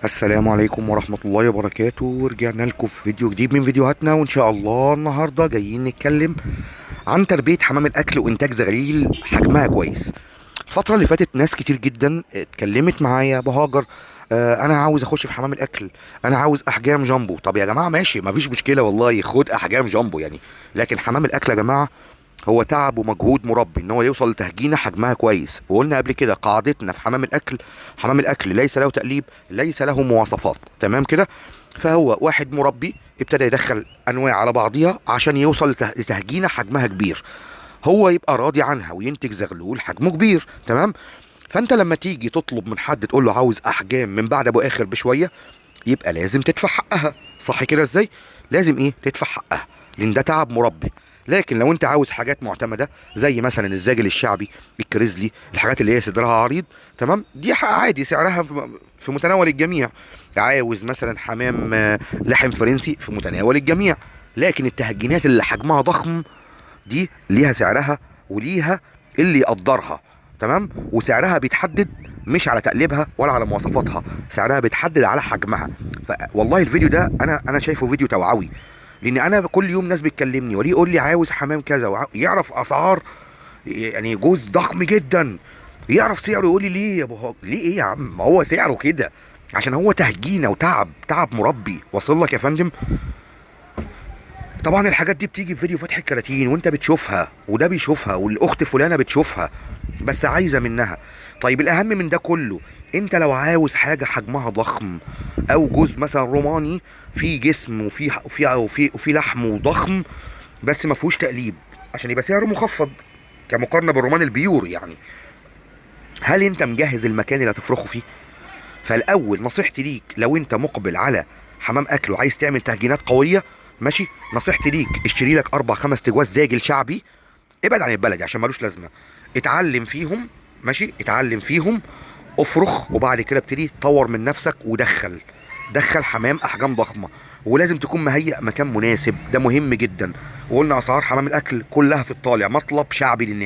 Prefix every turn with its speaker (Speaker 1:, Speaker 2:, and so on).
Speaker 1: السلام عليكم ورحمة الله وبركاته، ورجعنا لكم في فيديو جديد من فيديوهاتنا. وإن شاء الله النهاردة جايين نتكلم عن تربية حمام الأكل وإنتاج زغاليل حجمها كويس. الفترة اللي فاتت ناس كتير جدا اتكلمت معايا بهاجر، أنا عاوز أخش في حمام الأكل، أنا عاوز أحجام جامبو. طب يا جماعة ماشي، مفيش مشكلة والله، خد أحجام جامبو يعني. لكن حمام الأكل يا جماعة هو تعب ومجهود مربي ان هو يوصل لتهجينه حجمها كويس. وقلنا قبل كده قاعدتنا في حمام الاكل، حمام الاكل ليس له تقليب، ليس له مواصفات، تمام كده. فهو واحد مربي ابتدى يدخل انواع على بعضيها عشان يوصل لتهجينه حجمها كبير، هو يبقى راضي عنها وينتج زغلول حجمه كبير، تمام. فانت لما تيجي تطلب من حد تقول له عاوز احجام من بعد ابو اخر بشويه، يبقى لازم تدفع حقها، صح كده؟ ازاي لازم ايه تدفع حقها؟ لان ده تعب مربي. لكن لو انت عاوز حاجات معتمده زي مثلا الزاجل الشعبي، الكريزلي، الحاجات اللي هي صدرها عريض، تمام، دي عادي سعرها في متناول الجميع. عاوز مثلا حمام لحم فرنسي، في متناول الجميع. لكن التهجينات اللي حجمها ضخم دي ليها سعرها وليها اللي يقدرها، تمام. وسعرها بيتحدد مش على تقليبها ولا على مواصفاتها، سعرها بيتحدد على حجمها. والله الفيديو ده انا شايفه فيديو توعوي، لان انا كل يوم ناس بتكلمني وليه يقول لي عاوز حمام كذا، يعرف اسعار، يعني جوز ضخم جدا يعرف سعره، يقول لي ليه يا ابو ليه؟ ايه يا عم، ما هو سعره كده عشان هو تهجينه وتعب، تعب مربي. واصل لك يا فندم؟ طبعا الحاجات دي بتيجي في فيديو فتح الكراتين وانت بتشوفها وده بيشوفها والاخت فلانه بتشوفها، بس عايزه منها. طيب الاهم من ده كله، انت لو عاوز حاجه حجمها ضخم او جزء مثلا روماني فيه جسم وفي لحم وضخم بس ما فيهوش تقليب، عشان يبقى سعره مخفض كمقارنه بالرومان البيور يعني، هل انت مجهز المكان اللي هتفرخه فيه؟ فالاول نصيحتي ليك، لو انت مقبل على حمام اكل وعايز تعمل تهجينات قويه، ماشي، نصيحتي ليك اشتري لك 4 5 تجواز زاجل شعبي، ابعد عن البلدي عشان ملوش لازمه، اتعلم فيهم، ماشي، اتعلم فيهم، افرخ، وبعد كده ابتدي تطور من نفسك دخل حمام احجام ضخمه. ولازم تكون مهيئ مكان مناسب، ده مهم جدا. وقلنا اسعار حمام الاكل كلها في الطالع، مطلب شعبي للناس.